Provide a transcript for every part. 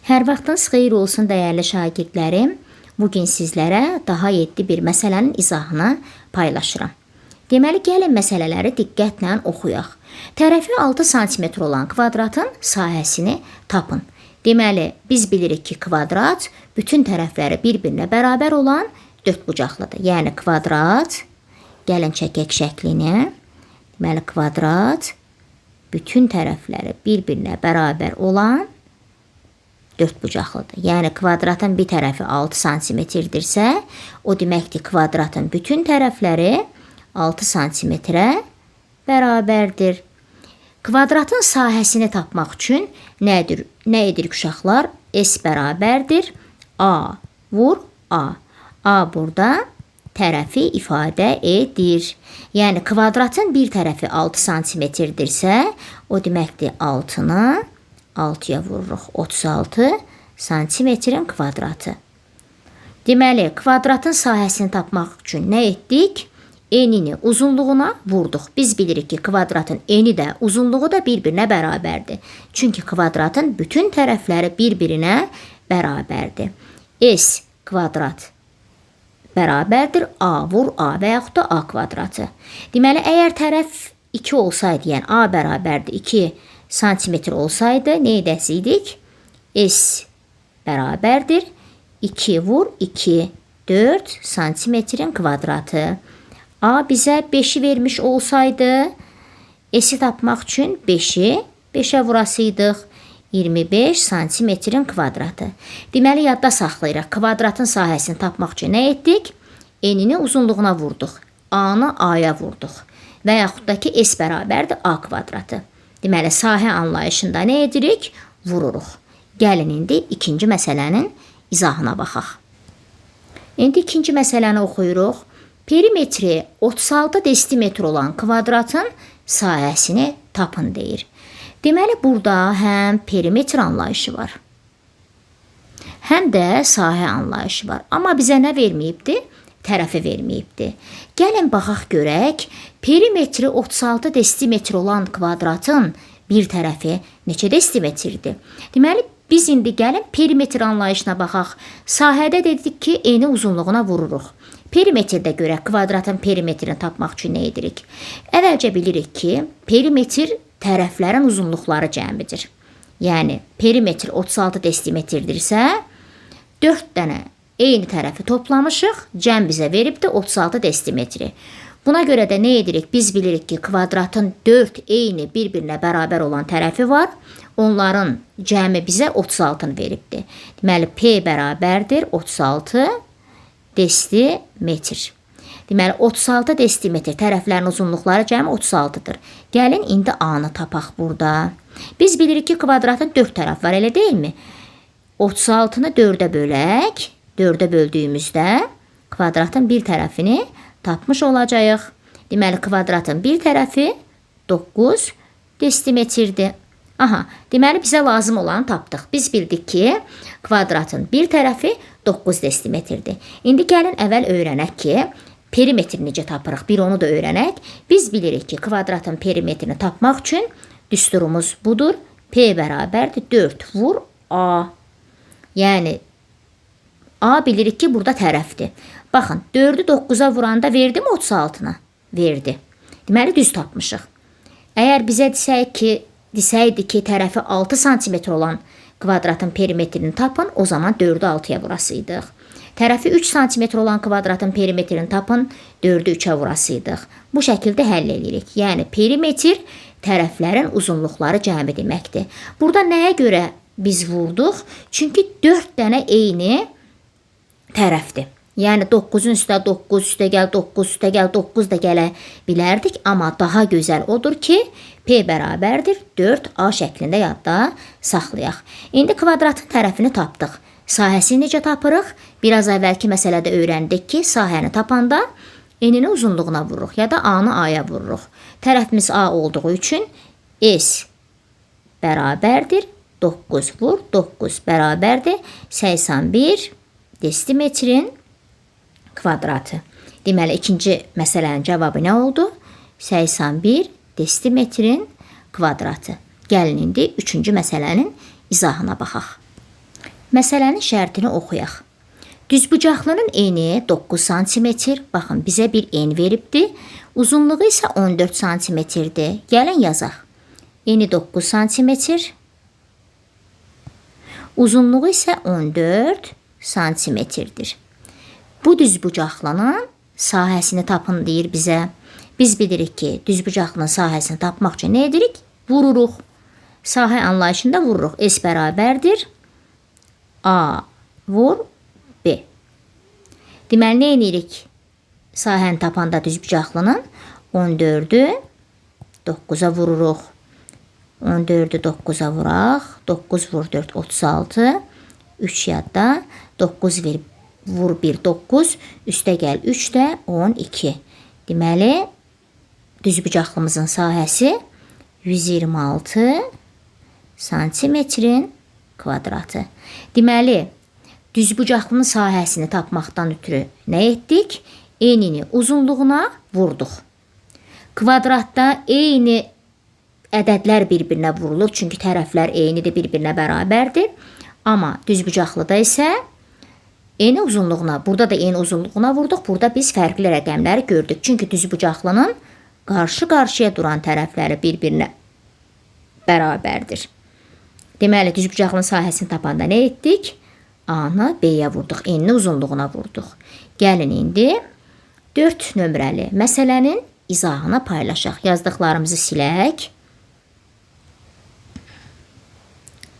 Hər vaxtınız xeyir olsun dəyərli şagirdlərim. Bugün sizlərə daha 7 bir məsələnin izahını paylaşıram. Deməli, gəlin məsələləri diqqətlə oxuyaq. Tərəfi 6 sm olan kvadratın sahəsini tapın. Deməli, biz bilirik ki, kvadrat bütün tərəfləri bir-birinə bərabər olan dördbucaqlıdır. Yəni, kvadrat, gəlin çəkək şəklini. Deməli, kvadrat bütün tərəfləri bir-birinə bərabər olan dördbucaqlıdır. Yəni, kvadratın bir tərəfi 6 sm-dirsə, o deməkdir, kvadratın bütün tərəfləri 6 sm-ə bərabərdir. Kvadratın sahəsini tapmaq üçün nə edirik uşaqlar? S bərabərdir A vur A. A burada tərəfi ifadə edir. Yəni, kvadratın bir tərəfi 6 sm-dirsə, o deməkdir, 6-nı 6-ya vururuq. 36 santimetrin kvadratı. Deməli, kvadratın sahəsini tapmaq üçün nə etdik? Enini uzunluğuna vurduq. Biz bilirik ki, kvadratın eni də, uzunluğu da bir-birinə bərabərdir. Çünki kvadratın bütün tərəfləri bir-birinə bərabərdir. S kvadrat bərabərdir A vur A və yaxud da A kvadratı. Deməli, əgər tərəf 2 olsaydı, yəni A bərabərdir 2 santimetr olsaydı, nə edəsiydik? S bərabərdir 2 vur 2, 4 santimetrin kvadratı. A bizə 5-i vermiş olsaydı, S-i tapmaq üçün 5-i 5-ə vurasıydıq. 25 santimetrin kvadratı. Deməli, yadda saxlayırıq. Kvadratın sahəsini tapmaq üçün nə etdik? Enini uzunluğuna vurduq. A-nı A-ya vurduq. Və yaxud da ki, S bərabərdir A kvadratı. Deməli, sahə anlayışında nə edirik? Vururuq. Gəlin indi ikinci məsələnin izahına baxaq. İndi ikinci məsələni oxuyuruq. Perimetri 36 desimetr olan kvadratın sahəsini tapın deyir. Deməli, burada həm perimetr anlayışı var, həm də sahə anlayışı var. Amma bizə nə verməyibdi? Tərəfi verməyibdi. Gəlin, baxaq görək, perimetri 36 desimetr olan kvadratın bir tərəfi neçə desimetrdir? Deməli, biz indi gəlin perimetr anlayışına baxaq. Sahədə dedik ki, eni uzunluğuna vururuq. Perimetrdə görək, kvadratın perimetrini tapmaq üçün nə edirik? Əvvəlcə bilirik ki, perimetr tərəflərin uzunluqları cəmidir. Yəni, perimetr 36 desimetrdirsə, 4 dənə eyni tərəfi toplamışıq, cəm bizə veribdir 36 desimetri. Buna görə də nə edirik? Biz bilirik ki, kvadratın 4 eyni bir-birinə bərabər olan tərəfi var. Onların cəmi bizə 36-nı veribdir. Deməli, P bərabərdir 36 desimetr. Deməli, 36 desimetr tərəflərin uzunluqları cəmi 36-dır. Gəlin, indi A-nı tapaq burada. Biz bilirik ki, kvadratın 4 tərəf var, elə deyilmi? 36-nı 4-ə bölək. 4-ə böldüyümüzdə kvadratın bir tərəfini tapmış olacağıq. Deməli, kvadratın bir tərəfi 9 desimetrdir. Aha, deməli, bizə lazım olanı tapdıq. Biz bildik ki, kvadratın bir tərəfi 9 desimetrdir. İndi gəlin, əvvəl öyrənək ki, perimetri necə tapırıq? Bir onu da öyrənək. Biz bilirik ki, kvadratın perimetrini tapmaq üçün düsturumuz budur. P bərabərdir 4 vur A. Yəni, A bilirik ki, burada tərəfdir. Baxın, 4-ü 9-a vuranda verdi mi 36-nı? Verdi. Deməli, düz tapmışıq. Əgər bizə desəydi ki, tərəfi 6 sm olan kvadratın perimetrini tapın, o zaman 4-ü 6-ya vurasıydıq. Tərəfi 3 sm olan kvadratın perimetrini tapın, 4-ü 3-ə vurasıydıq. Bu şəkildə həll edirik. Yəni, perimetr tərəflərin uzunluqları cəmi deməkdir. Burada nəyə görə biz vurduq? Çünki 4 dənə eyni tərəfdir. Yəni, 9-un üstə 9, üstə gəl 9, üstə gəl 9 da gələ bilərdik. Amma daha gözəl odur ki, P bərabərdir 4A şəklində yadda saxlayaq. İndi kvadratın tərəfini tapdıq. Sahəsini necə tapırıq? Biraz əvvəlki məsələdə öyrəndik ki, sahəni tapanda enini uzunluğuna vururuq ya da A-nı A-ya vururuq. Tərəfimiz A olduğu üçün S bərabərdir 9 vur 9 bərabərdir 81 desimetrin kvadratı. Deməli, ikinci məsələnin cavabı nə oldu? 81 desimetrin kvadratı. Gəlin indi üçüncü məsələnin izahına baxaq. Məsələnin şərtini oxuyaq. Düzbucaqlının eni 9 cm. Baxın, bizə bir en veribdi. Uzunluğu isə 14 cm-dir. Gəlin yazaq. Eni 9 cm. Uzunluğu isə 14 cm-dir. Bu düzbucaqlının sahəsini tapın deyir bizə. Biz bilirik ki, düzbucaqlının sahəsini tapmaq üçün nə edirik? Vururuq. Sahə anlayışında vururuq. S bərabərdir A vur B. Deməli, nə edirik? Sahəni tapanda düzbucaqlının 14-ü 9-a vururuq. 14-ü 9-a vuraq. 9 vur 4, 36. 3 yadda. 9 vur 1, 9. Üstə gəl 3 də 12. Deməli, düzbucaqlımızın sahəsi 126 santimetrin kvadratı. Deməli, düzbucaqlının sahəsini tapmaqdan ötürü nə etdik? Enini uzunluğuna vurduq. Kvadratda eyni ədədlər bir-birinə vurulur. Çünki tərəflər eynidir, bir-birinə bərabərdir. Amma düzbucaqlıda isə eni uzunluğuna, burada da eni uzunluğuna vurduq. Burada biz fərqli rəqəmləri gördük. Çünki düzbucaqlının qarşı-qarşıya duran tərəfləri bir-birinə bərabərdir. Deməli, düzbucaqlının sahəsini tapanda nə etdik? A-nı B-yə vurduq, enini uzunluğuna vurduq. Gəlin indi 4 nömrəli məsələnin izahını paylaşaq. Yazdıqlarımızı silək.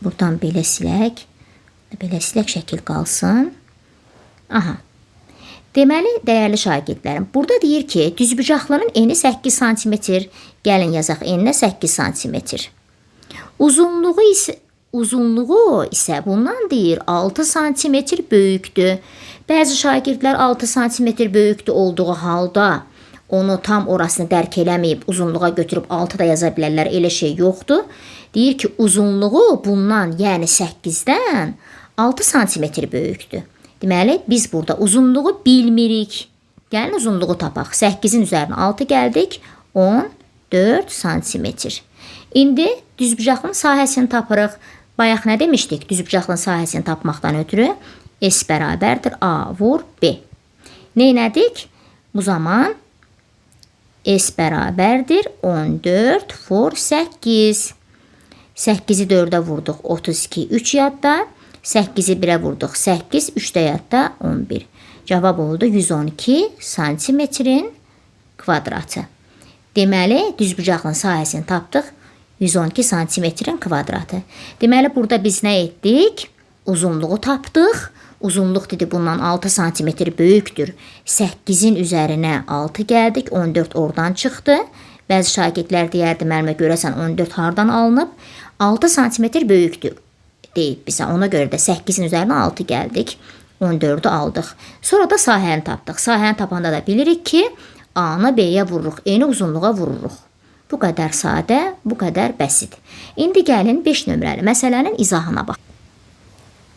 Buradan belə silək. Belə silək, şəkil qalsın. Aha. Deməli, dəyərli şagirdlərim, burada deyir ki, düzbucaqlının eni 8 cm. Gəlin yazaq, eninə 8 cm. Uzunluğu isə bundan deyir 6 cm böyükdür. Bəzi şagirdlər 6 cm böyükdür olduğu halda onu tam orasını dərk eləməyib uzunluğa götürüb 6 da yaza bilərlər. Elə şey yoxdur. Deyir ki, uzunluğu bundan, yəni 8-dən 6 cm böyükdür. Deməli, biz burada uzunluğu bilmirik. Gəlin uzunluğu tapaq. 8-in üzərinə 6 gəldik. 14 cm. İndi düzbucaqlının sahəsini tapırıq. Bayaq nə demişdik? Düzbucaqlının sahəsini tapmaqdan ötürü S bərabərdir A vur B. Neynədik? Bu zaman S bərabərdir 14 vur 8. 8-i 4-ə vurduq 32, 3 yadda. 8-i 1-ə vurduq 8, 3-də yadda 11. Cavab oldu 112 santimetrin kvadratı. Deməli, düzbucaqlının sahəsini tapdıq. 112 santimetrin kvadratı. Deməli, burada biz nə etdik? Uzunluğu tapdıq. Uzunluq dedi bundan 6 santimetr böyükdür. 8-in üzərinə 6 gəldik. 14 oradan çıxdı. Bəzi şagirdlər deyərdi, müəllimə görəsən 14 hardan alınıb? 6 santimetr böyükdür deyib bizə. Ona görə də 8-in üzərinə 6 gəldik. 14-ü aldıq. Sonra da sahəni tapdıq. Sahəni tapanda da bilirik ki, A-nı B-yə vururuq. Eni uzunluğa vururuq. Bu qədər sadə, bu qədər bəsit. İndi gəlin 5 nömrəli məsələnin izahına bax.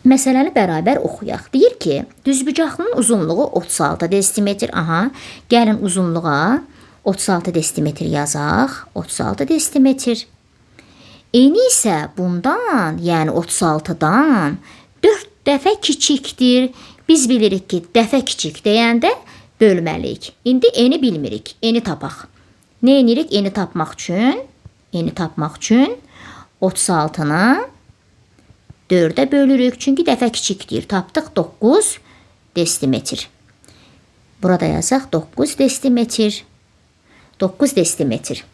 Məsələni bərabər oxuyaq. Deyir ki, düzbucaqlının uzunluğu 36 desimetr. Aha, gəlin uzunluğa 36 desimetr yazaq. 36 desimetr. Eni isə bundan, yəni 36-dan 4 dəfə kiçikdir. Biz bilirik ki, dəfə kiçik deyəndə bölməliyik. İndi eni bilmirik. Eni tapaq. Nə edirik? Eni tapmaq üçün 36-nı 4-ə bölürük. Çünki dəfə kiçikdir. Tapdıq 9 desimetr. Burada yazaq 9 desimetr. 9 desimetr.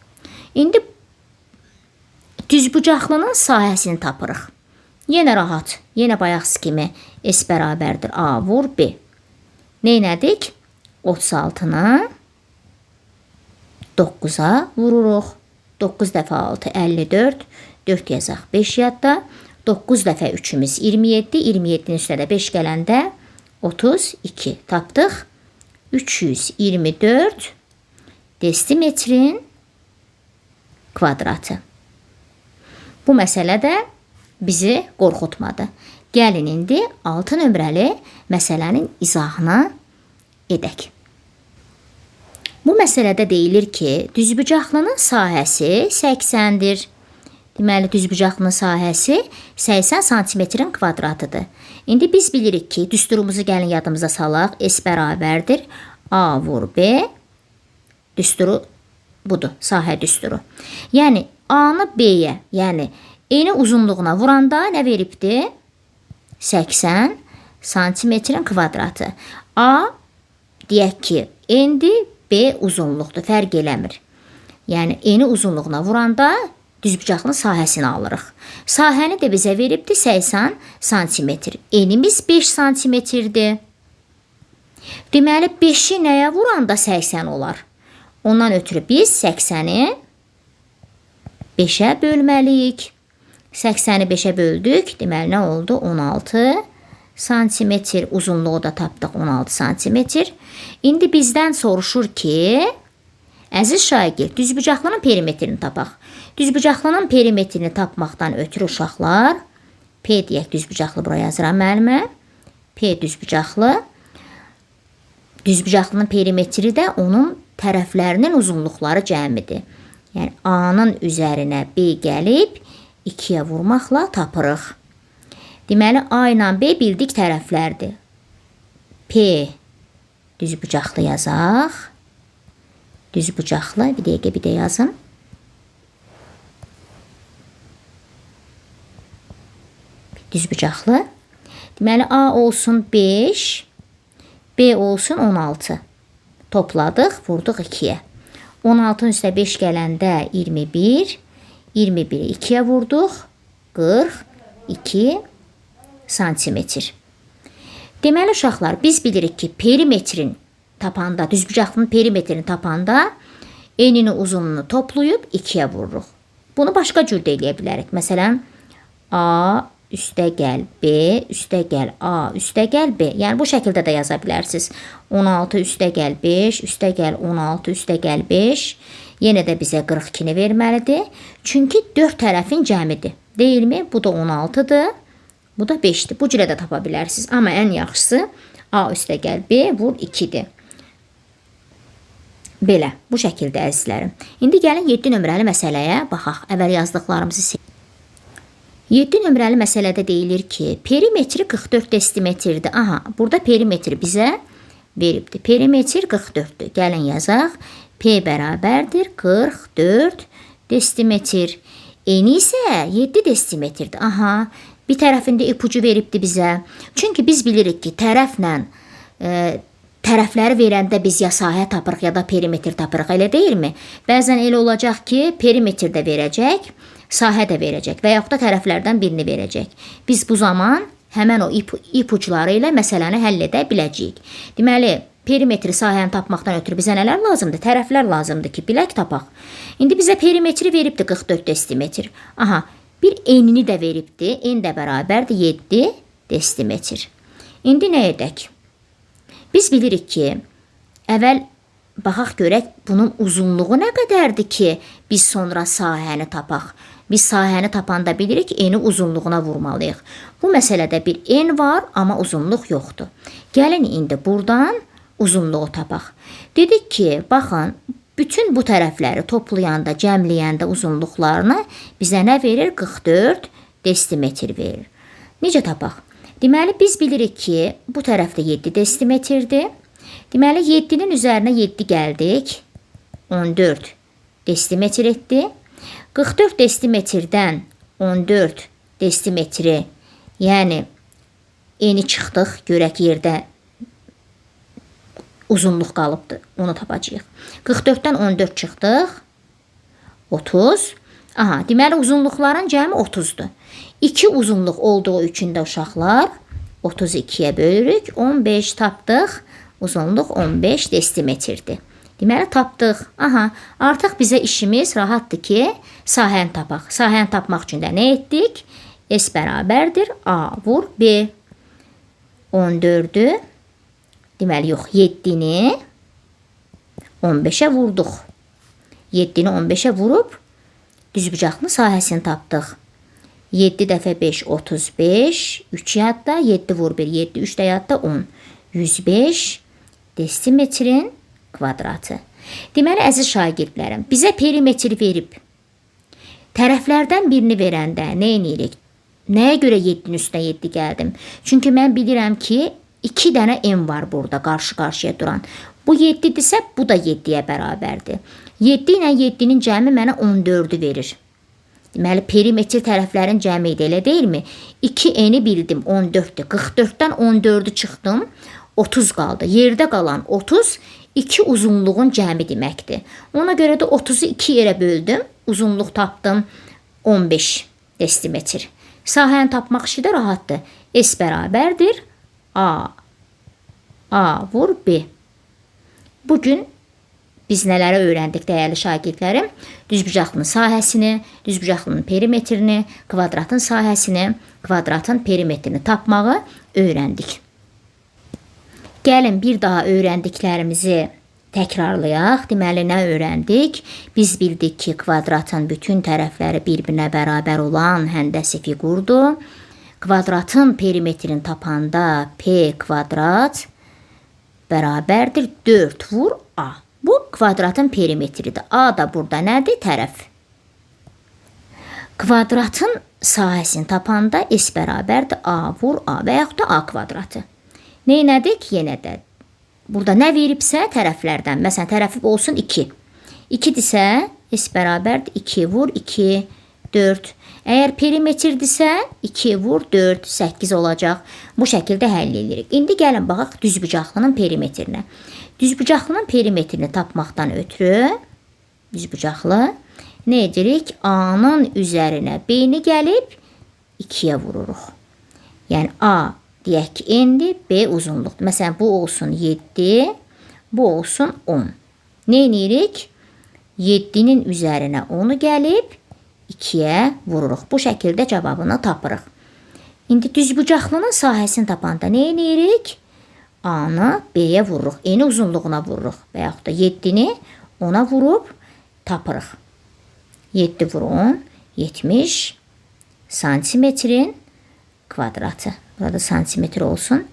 İndi düzbucaqlının sahəsini tapırıq. Yenə rahat. Yenə bayaqs kimi S bərabərdir A vur B. Neynədik? 36-nı 9-a vururuq. 9 dəfə 6, 54. 4 yazaq 5 yadda. 9 dəfə 3-ümüz 27. 27-nin üstə də 5 gələndə 32. Tapdıq. 324 desimetrin kvadratı. Bu məsələ də bizi qorxutmadı. Gəlin indi 6 nömrəli məsələnin izahını edək. Bu məsələdə deyilir ki, düzbucaqlının sahəsi 80-dir. Deməli, düzbucaqlının sahəsi 80 santimetrin kvadratıdır. İndi biz bilirik ki, düsturumuzu gəlin yadımıza salaq. S bərabərdir A vur B. Düsturu budur, sahə düsturu. Yəni, A-nı B-yə, yəni eni uzunluğuna vuranda nə veribdir? 80 santimetrin kvadratı. A, deyək ki, endi B uzunluqdur, fərq eləmir. Yəni, eni uzunluğuna vuranda düzbucaqlının sahəsini alırıq. Sahəni də bizə veribdir 80 santimetr. Enimiz 5 santimetrdir. Deməli, 5-i nəyə vuranda 80 olar? Ondan ötürü biz 80-i 5-ə bölməliyik. 80-i 5-ə böldük. Deməli, nə oldu? 16 santimetr. Uzunluğu da tapdıq 16 santimetr. İndi bizdən soruşur ki, əziz şagird, düzbucaqlının perimetrini tapaq. Düzbucaqlının perimetrini tapmaqdan ötürü uşaqlar, P deyək düzbucaqlı, buraya yazıram müəllimə. P düzbucaqlı. Düzbucaqlının perimetri də onun tərəflərinin uzunluqları cəmidir. Yəni, A-nın üzərinə B gəlib 2-yə vurmaqla tapırıq. Deməli, A ilə B bildik tərəflərdir. P düzbucaqlı yazaq. Düzbucaqlı, bir dəqiqə bir də yazın. Düzbucaqlı. Deməli, A olsun 5, B olsun 16. Topladıq, vurduq 2-yə. 16-ın üstə 5 gələndə 21, 21-i 2-yə vurduq, 42 santimetr. Deməli, uşaqlar, biz bilirik ki, perimetrin tapanda, düzbucaqlının perimetrini tapanda enini uzunluğunu toplayıb 2-yə vururuq. Bunu başqa cür də eləyə bilərik. Məsələn, A üstə gəl B, üstə gəl A, üstə gəl B. Yəni, bu şəkildə də yaza bilərsiniz. 16 üstə gəl 5, üstə gəl 16, üstə gəl 5. Yenə də bizə 42-ni verməlidir. Çünki 4 tərəfin cəmidir. Deyilmi? Bu da 16-dır. Bu da 5-dir. Bu cürə də tapa bilərsiniz. Amma ən yaxşısı A üstə gəl B vur 2-dir. Belə, bu şəkildə əzizlərim. İndi gəlin 7 nömrəli məsələyə baxaq. Əvvəl yazdıqlarımızı silək. 7 nömrəli məsələdə deyilir ki, perimetri 44 desimetrdir. Aha, burada perimetri bizə veribdir. Perimetr 44-dür. Gəlin yazaq. P bərabərdir 44 desimetr. Eni isə 7 desimetrdir. Aha, bir tərəfində ipucu veribdir bizə. Çünki biz bilirik ki, tərəfləri verəndə biz ya sahə tapırıq, ya da perimetr tapırıq, elə deyilmi? Bəzən elə olacaq ki, perimetr də verəcək, sahə də verəcək və yaxud da tərəflərdən birini verəcək. Biz bu zaman həmən o ipuçları ilə məsələni həll edə biləcəyik. Deməli, perimetri sahəni tapmaqdan ötürü bizə nələr lazımdır? Tərəflər lazımdır ki, bilək tapaq. İndi bizə perimetri veribdir 44 desimetr. Aha, bir enini də veribdir. En də bərabərdir 7 desimetr. İndi nə edək? Biz bilirik ki, əvvəl baxaq görək bunun uzunluğu nə qədərdir ki, biz sonra sahəni tapaq. Biz sahəni tapanda bilirik ki, eni uzunluğuna vurmalıyıq. Bu məsələdə bir en var, amma uzunluq yoxdur. Gəlin indi buradan uzunluğu tapaq. Dedik ki, baxın, bütün bu tərəfləri toplayanda, cəmləyəndə uzunluqlarını bizə nə verir? 44 desimetr verir. Necə tapaq? Deməli, biz bilirik ki, bu tərəfdə 7 desimetrdir. Deməli, 7-nin üzərinə 7 gəldik. 14 desimetr etdi. 44 desimetrdən 14 desimetri, yəni eni çıxdıq, görək yerdə uzunluq qalıbdır, onu tapacağıq. 44-dən 14 çıxdıq, 30. Aha, deməli, uzunluqların cəmi 30-dur. 2 uzunluq olduğu üçün də uşaqlar 32-yə bölürük, 15 tapdıq, uzunluq 15 desimetrdir. Deməli, tapdıq. Aha, artıq bizə işimiz rahatdır ki, sahəni tapaq. Sahəni tapmaq üçün də nə etdik? S bərabərdir A vur B. 14-ü, deməli, yox, 7-ni 15-ə vurduq. 7-ni 15-ə vurub, düzbucaqlı sahəsini tapdıq. 7 dəfə 5, 35, 3 yadda, 7 vur 1, 7, 3 də yadda, 10. 105 desimetrin kvadratı. Deməli, əziz şagirdlərim, bizə perimetri verib. Tərəflərdən birini verəndə nə edirik? Nəyə görə 7-nin üstünə 7 gəldim? Çünki mən bilirəm ki, 2 dənə n var burada qarşı-qarşıya duran. Bu 7-dirsə, bu da 7-yə bərabərdir. 7 ilə 7-nin cəmi mənə 14-ü verir. Deməli, perimetr tərəflərin cəmi idi, elə deyilmi? 2n-i bildim, 14-dür. 44-dən 14-ü çıxdım, 30 qaldı. Yerdə qalan 30, 2 uzunluğun cəmi deməkdir. Ona görə də 30-u 2 yerə böldüm, uzunluq tapdım 15 desimetr. Sahəni tapmaq işi də rahatdır. S bərabərdir A. A vur B. Bugün biz nələri öyrəndik dəyərli şagirdlərim? Düzbucaqlının sahəsini, düzbucaqlının perimetrini, kvadratın sahəsini, kvadratın perimetrini tapmağı öyrəndik. Gəlin bir daha öyrəndiklərimizi təkrarlayaq. Deməli, nə öyrəndik? Biz bildik ki, kvadratın bütün tərəfləri bir-birinə bərabər olan həndəsi fiqurdur. Kvadratın perimetrini tapanda P kvadrat bərabərdir 4 vur A. Bu kvadratın perimetridir. A da burada nədir? Tərəf. Kvadratın sahəsini tapanda S bərabərdir A vur A və yaxud da A kvadratı. Neynədik? Yenə də burada nə veribsə tərəflərdən. Məsələn, tərəfi olsun 2. 2-dirsə S bərabərdir 2 vur 2, 4. Əgər perimetrdirsə 2 vur 4, 8 olacaq. Bu şəkildə həll edirik. İndi gəlin baxaq düzbucaqlının perimetrinə. Düzbucaqlının perimetrini tapmaqdan ötürü düzbucaqlı nə edirik? A-nın üzərinə B-ni gəlib 2-yə vururuq. Yəni A deyək ki n-dir, B uzunluqdur. Məsələn, bu olsun 7, bu olsun 10. Nə edirik? 7-nin üzərinə 10-u gəlib 2-yə vururuq. Bu şəkildə cavabını tapırıq. İndi düzbucaqlının sahəsini tapanda nə edirik? A-nı B-yə vururuq. Eni uzunluğuna vururuq. Və yaxud da 7-ni 10-a vurub tapırıq. 7 vur 10, 70 santimetrin kvadratı. Burada santimetr olsun.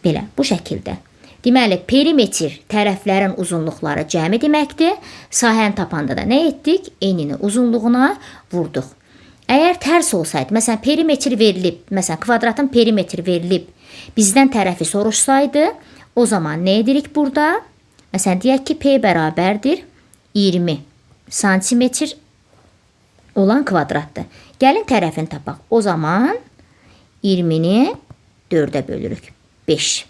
Belə, bu şəkildə. Deməli, perimetr tərəflərin uzunluqları cəmi deməkdir. Sahəni tapanda da nə etdik? Enini uzunluğuna vurduq. Əgər tərs olsaydı, məsələn, perimetr verilib, məsələn, kvadratın perimetri verilib, bizdən tərəfi soruşsaydı, o zaman nə edirik burada? Məsələn, deyək ki, P bərabərdir 20 santimetr olan kvadratdır. Gəlin tərəfini tapaq. O zaman 20-ni 4-ə bölürük. 5.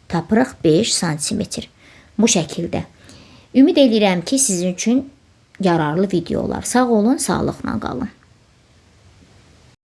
Tapırıq 5 santimetr. Bu şəkildə. Ümid edirəm ki, sizin üçün yararlı videolar. Sağ olun, sağlıqla qalın.